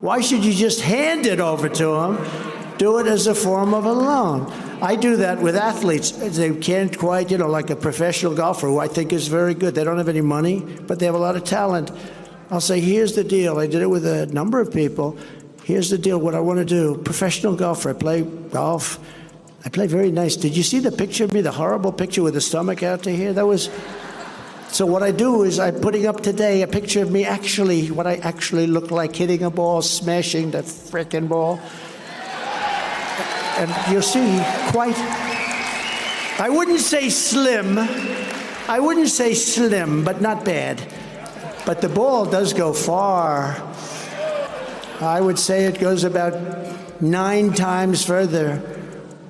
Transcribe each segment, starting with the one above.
Why should you just hand it over to them? Do it as a form of a loan. I do that with athletes. They can't quite, like a professional golfer who I think is very good. They don't have any money, but they have a lot of talent. I'll say, here's the deal. I did it with a number of people. Here's the deal, what I want to do. Professional golfer, I play golf. I play very nice. Did you see the picture of me, the horrible picture with the stomach out to here? So what I do is I'm putting up today a picture of me what I actually look like, hitting a ball, smashing the frickin' ball. And you'll see I wouldn't say slim, but not bad. But the ball does go far. I would say it goes about 9 times further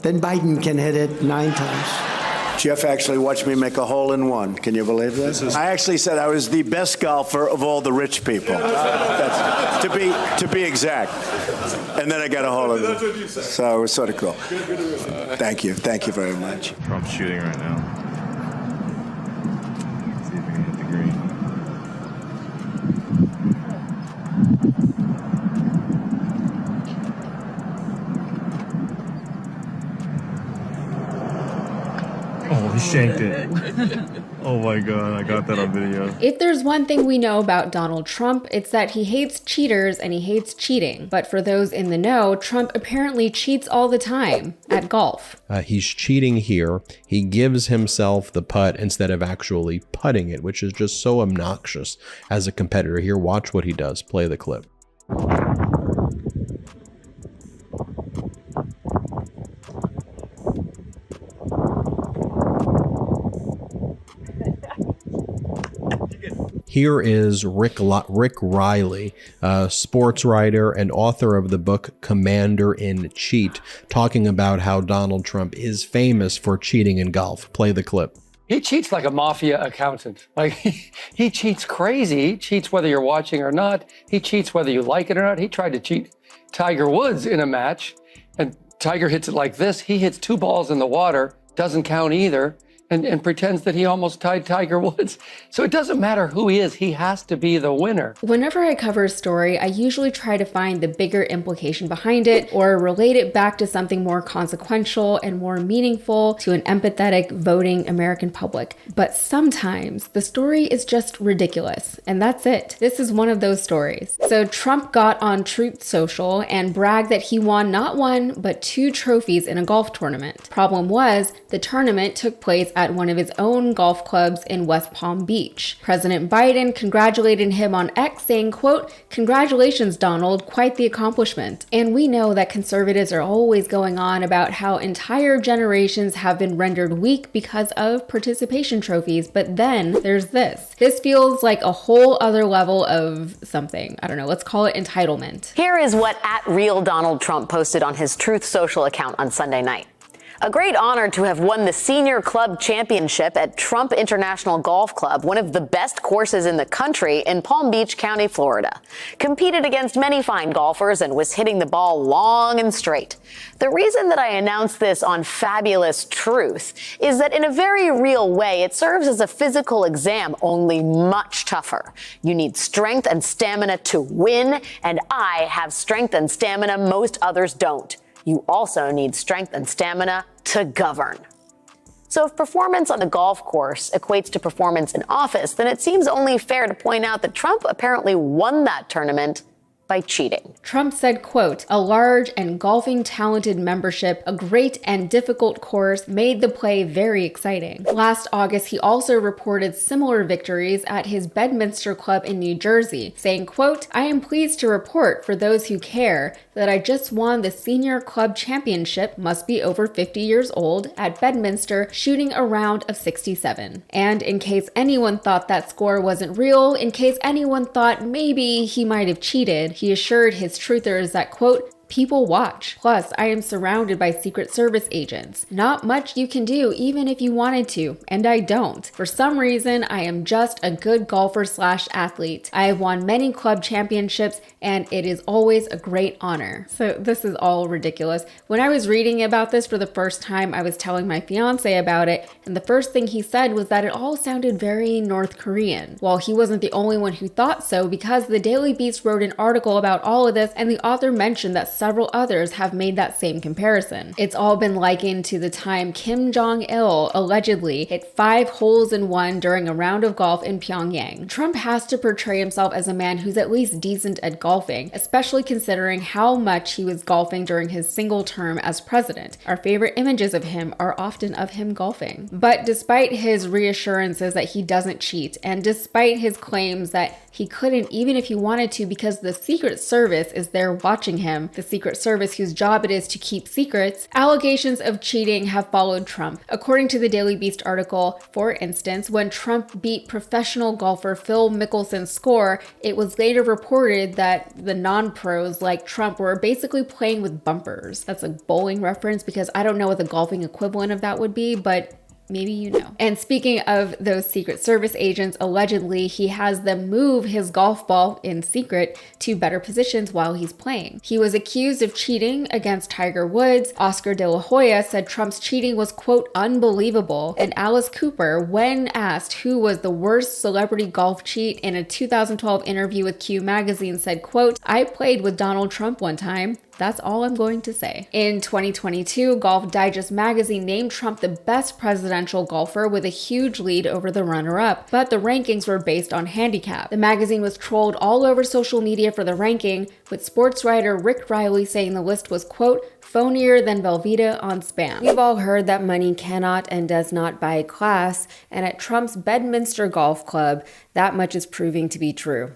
than Biden can hit it 9 times. Jeff actually watched me make a hole-in-one. Can you believe this? I actually said I was the best golfer of all the rich people. To be exact. And then I got a hole-in-one. That's what you said. So it was sort of cool. Good. Thank you. Thank you very much. Trump's shooting right now. Let's see if we can hit the green. Oh, he shanked it. Oh my God, I got that on video. If there's one thing we know about Donald Trump, it's that he hates cheaters and he hates cheating. But for those in the know, Trump apparently cheats all the time at golf. He's cheating here. He gives himself the putt instead of actually putting it, which is just so obnoxious as a competitor. Here, watch what he does. Play the clip. Here is Rick Riley, sports writer and author of the book Commander-in-Cheat, talking about how Donald Trump is famous for cheating in golf. Play the clip. He cheats like a mafia accountant. Like he cheats crazy. He cheats whether you're watching or not. He cheats whether you like it or not. He tried to cheat Tiger Woods in a match, and Tiger hits it like this. He hits 2 balls in the water, doesn't count either. And pretends that he almost tied Tiger Woods. So it doesn't matter who he is, he has to be the winner. Whenever I cover a story, I usually try to find the bigger implication behind it or relate it back to something more consequential and more meaningful to an empathetic voting American public. But sometimes the story is just ridiculous, and that's it. This is one of those stories. So Trump got on Truth Social and bragged that he won not 1, but 2 trophies in a golf tournament. Problem was, the tournament took place at one of his own golf clubs in West Palm Beach. President Biden congratulated him on X, saying, quote, "Congratulations, Donald, quite the accomplishment." And we know that conservatives are always going on about how entire generations have been rendered weak because of participation trophies, but then there's this. This feels like a whole other level of something. I don't know, let's call it entitlement. Here is what @RealDonaldTrump posted on his Truth Social account on Sunday night. A great honor to have won the senior club championship at Trump International Golf Club, one of the best courses in the country in Palm Beach County, Florida. Competed against many fine golfers and was hitting the ball long and straight. The reason that I announced this on Fabulous Truth is that in a very real way, it serves as a physical exam, only much tougher. You need strength and stamina to win, and I have strength and stamina most others don't. You also need strength and stamina to govern. So if performance on the golf course equates to performance in office, then it seems only fair to point out that Trump apparently won that tournament by cheating. Trump said, quote, "A large and golfing talented membership, a great and difficult course made the play very exciting." Last August, he also reported similar victories at his Bedminster Club in New Jersey, saying, quote, "I am pleased to report for those who care that I just won the senior club championship, must be over 50 years old, at Bedminster, shooting a round of 67. And in case anyone thought that score wasn't real, in case anyone thought maybe he might have cheated, he assured his truthers that, quote, People watch. Plus, I am surrounded by Secret Service agents. Not much you can do even if you wanted to, and I don't. For some reason, I am just a good golfer / athlete. I have won many club championships, and it is always a great honor. So this is all ridiculous. When I was reading about this for the first time, I was telling my fiance about it, and the first thing he said was that it all sounded very North Korean. Well, he wasn't the only one who thought so, because the Daily Beast wrote an article about all of this, and the author mentioned that several others have made that same comparison. It's all been likened to the time Kim Jong-il allegedly hit 5 holes in one during a round of golf in Pyongyang. Trump has to portray himself as a man who's at least decent at golfing, especially considering how much he was golfing during his single term as president. Our favorite images of him are often of him golfing. But despite his reassurances that he doesn't cheat, and despite his claims that he couldn't even if he wanted to because the Secret Service is there watching him, the Secret Service whose job it is to keep secrets, allegations of cheating have followed Trump. According to the Daily Beast article, for instance, when Trump beat professional golfer Phil Mickelson's score, it was later reported that the non-pros like Trump were basically playing with bumpers. That's a bowling reference because I don't know what the golfing equivalent of that would be, but maybe you know. And speaking of those Secret Service agents, allegedly he has them move his golf ball in secret to better positions while he's playing. He was accused of cheating against Tiger Woods. Oscar de la Hoya said Trump's cheating was, quote, unbelievable. And Alice Cooper, when asked who was the worst celebrity golf cheat in a 2012 interview with Q magazine, said, quote, I played with Donald Trump one time. That's all I'm going to say. In 2022, Golf Digest magazine named Trump the best presidential golfer with a huge lead over the runner-up, but the rankings were based on handicap. The magazine was trolled all over social media for the ranking, with sports writer Rick Riley saying the list was, quote, phonier than Velveeta on Spam. We've all heard that money cannot and does not buy class, and at Trump's Bedminster Golf Club, that much is proving to be true.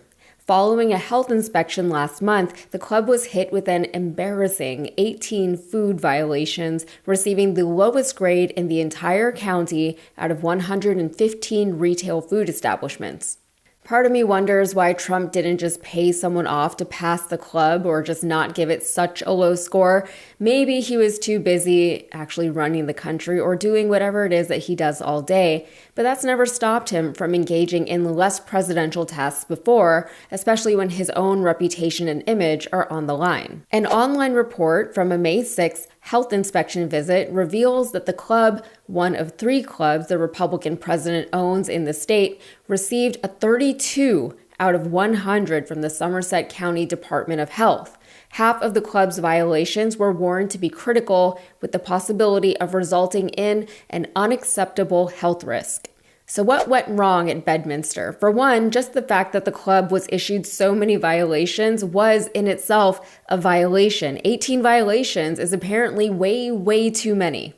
Following a health inspection last month, the club was hit with an embarrassing 18 food violations, receiving the lowest grade in the entire county out of 115 retail food establishments. Part of me wonders why Trump didn't just pay someone off to pass the club or just not give it such a low score. Maybe he was too busy actually running the country or doing whatever it is that he does all day, but that's never stopped him from engaging in less presidential tasks before, especially when his own reputation and image are on the line. An online report from a May 6th health inspection visit reveals that the club, one of 3 clubs the Republican president owns in the state, received a 32 out of 100 from the Somerset County Department of Health. Half of the club's violations were warned to be critical, with the possibility of resulting in an unacceptable health risk. So what went wrong at Bedminster? For one, just the fact that the club was issued so many violations was in itself a violation. 18 violations is apparently way too many.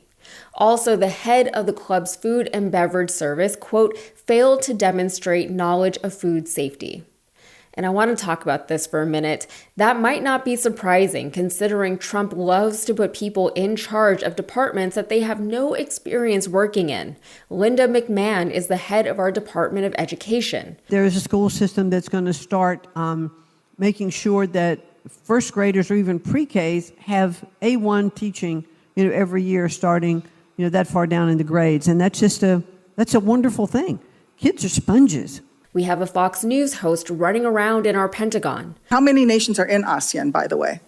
Also, the head of the club's food and beverage service, quote, failed to demonstrate knowledge of food safety. And I want to talk about this for a minute. That might not be surprising, considering Trump loves to put people in charge of departments that they have no experience working in. Linda McMahon is the head of our Department of Education. There is a school system that's going to start making sure that first graders or even pre-Ks have A1 teaching, every year starting, that far down in the grades. And that's a wonderful thing. Kids are sponges. We have a Fox News host running around in our Pentagon. How many nations are in ASEAN, by the way?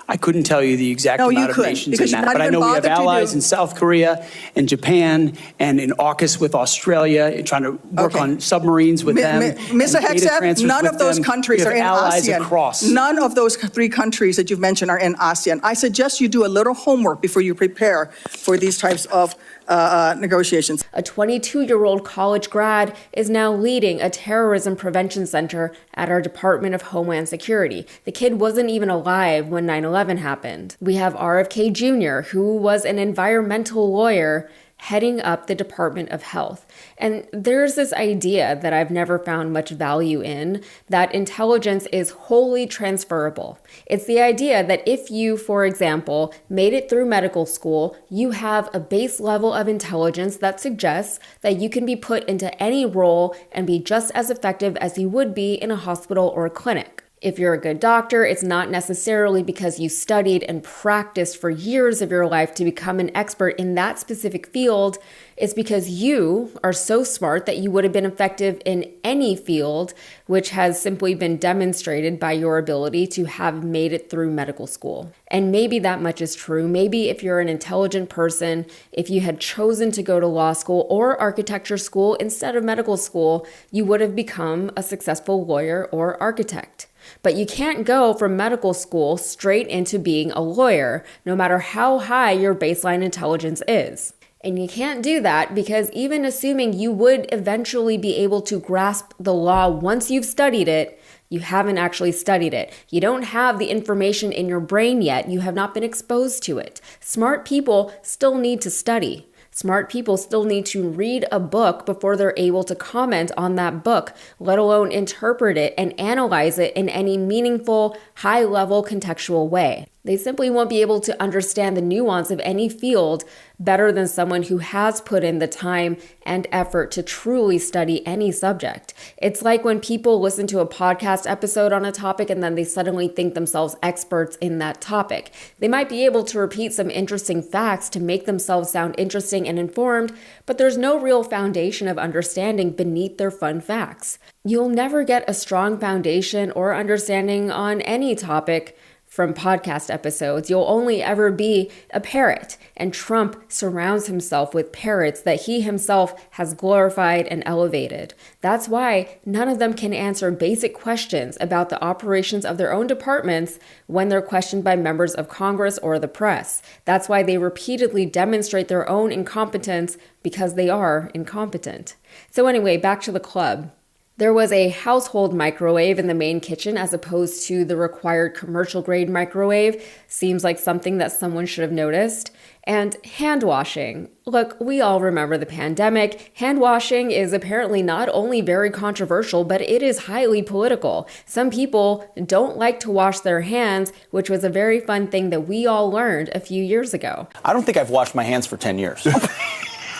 I couldn't tell you the exact amount of nations in that, but I know we have allies in South Korea and Japan and in AUKUS with Australia, trying to work on submarines with them. Mr. Hegseth, none of those countries are in ASEAN. Across. None of those 3 countries that you've mentioned are in ASEAN. I suggest you do a little homework before you prepare for these types of negotiations. A 22-year-old college grad is now leading a terrorism prevention center at our Department of Homeland Security. The kid wasn't even alive when 9/11 happened. We have RFK Jr., who was an environmental lawyer heading up the Department of Health. And there's this idea that I've never found much value in, that intelligence is wholly transferable. It's the idea that if you, for example, made it through medical school, you have a base level of intelligence that suggests that you can be put into any role and be just as effective as you would be in a hospital or a clinic. If you're a good doctor, it's not necessarily because you studied and practiced for years of your life to become an expert in that specific field. It's because you are so smart that you would have been effective in any field, which has simply been demonstrated by your ability to have made it through medical school. And maybe that much is true. Maybe if you're an intelligent person, if you had chosen to go to law school or architecture school instead of medical school, you would have become a successful lawyer or architect. But you can't go from medical school straight into being a lawyer, no matter how high your baseline intelligence is. And you can't do that because even assuming you would eventually be able to grasp the law once you've studied it, you haven't actually studied it. You don't have the information in your brain yet. You have not been exposed to it. Smart people still need to study. Smart people still need to read a book before they're able to comment on that book, let alone interpret it and analyze it in any meaningful, high-level contextual way. They simply won't be able to understand the nuance of any field better than someone who has put in the time and effort to truly study any subject. It's like when people listen to a podcast episode on a topic and then they suddenly think themselves experts in that topic. They might be able to repeat some interesting facts to make themselves sound interesting and informed, but there's no real foundation of understanding beneath their fun facts. You'll never get a strong foundation or understanding on any topic from podcast episodes. You'll only ever be a parrot, and Trump surrounds himself with parrots that he himself has glorified and elevated. That's why none of them can answer basic questions about the operations of their own departments when they're questioned by members of Congress or the press. That's why they repeatedly demonstrate their own incompetence, because they are incompetent. So anyway, back to the club. There was a household microwave in the main kitchen as opposed to the required commercial-grade microwave. Seems like something that someone should have noticed. And hand washing. Look, we all remember the pandemic. Hand washing is apparently not only very controversial, but it is highly political. Some people don't like to wash their hands, which was a very fun thing that we all learned a few years ago. I don't think I've washed my hands for 10 years.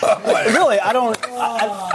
Really, I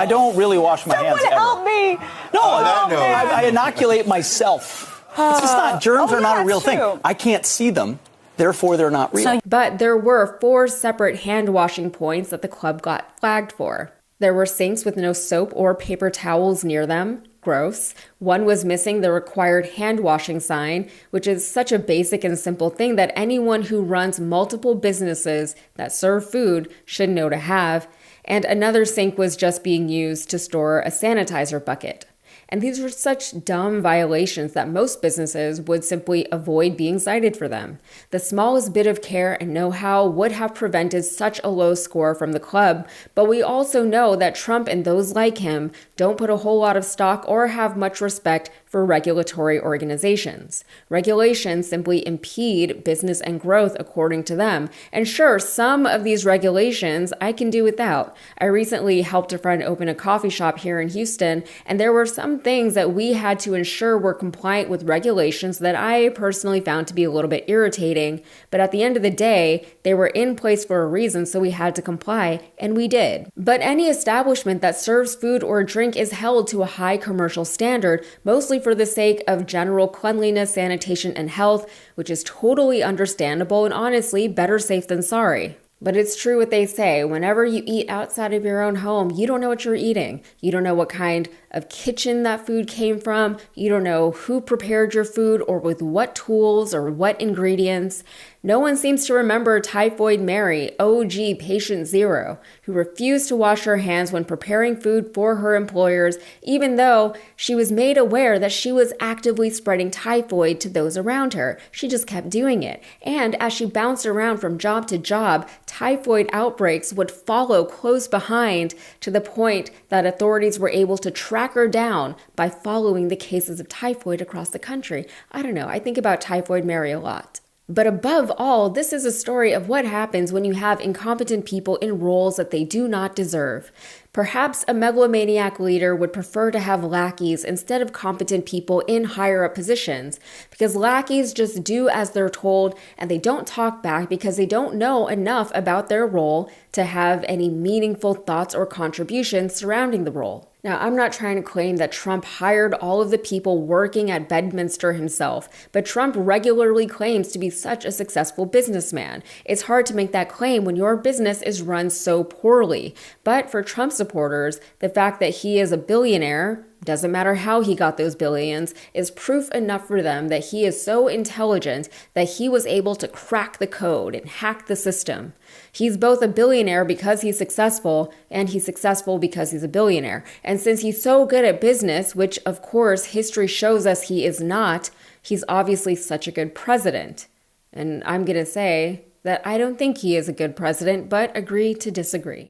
don't really wash my hands ever. Help me! No, I inoculate myself. It's just not, germs are not a real thing. I can't see them, therefore they're not real. But there were 4 separate hand washing points that the club got flagged for. There were sinks with no soap or paper towels near them. Gross. One was missing the required hand washing sign, which is such a basic and simple thing that anyone who runs multiple businesses that serve food should know to have. And another sink was just being used to store a sanitizer bucket. And these were such dumb violations that most businesses would simply avoid being cited for them. The smallest bit of care and know-how would have prevented such a low score from the club, but we also know that Trump and those like him don't put a whole lot of stock or have much respect for regulatory organizations. Regulations simply impede business and growth according to them. And sure, some of these regulations I can do without. I recently helped a friend open a coffee shop here in Houston, and there were some things that we had to ensure were compliant with regulations that I personally found to be a little bit irritating. But at the end of the day, they were in place for a reason, so we had to comply, and we did. But any establishment that serves food or drink is held to a high commercial standard, mostly for the sake of general cleanliness, sanitation, and health, which is totally understandable and honestly better safe than sorry. But it's true what they say, whenever you eat outside of your own home, you don't know what you're eating. You don't know what kind of kitchen that food came from. You don't know who prepared your food or with what tools or what ingredients. No one seems to remember Typhoid Mary, OG Patient Zero, who refused to wash her hands when preparing food for her employers, even though she was made aware that she was actively spreading typhoid to those around her. She just kept doing it. And as she bounced around from job to job, typhoid outbreaks would follow close behind to the point that authorities were able to track her down by following the cases of typhoid across the country. I don't know, I think about Typhoid Mary a lot. But above all, this is a story of what happens when you have incompetent people in roles that they do not deserve. Perhaps a megalomaniac leader would prefer to have lackeys instead of competent people in higher up positions, because lackeys just do as they're told and they don't talk back because they don't know enough about their role to have any meaningful thoughts or contributions surrounding the role. Now, I'm not trying to claim that Trump hired all of the people working at Bedminster himself, but Trump regularly claims to be such a successful businessman. It's hard to make that claim when your business is run so poorly. But for Trump supporters, the fact that he is a billionaire, doesn't matter how he got those billions, is proof enough for them that he is so intelligent that he was able to crack the code and hack the system. He's both a billionaire because he's successful, and he's successful because he's a billionaire. And since he's so good at business, which of course history shows us he is not, he's obviously such a good president. And I'm going to say that I don't think he is a good president, but agree to disagree.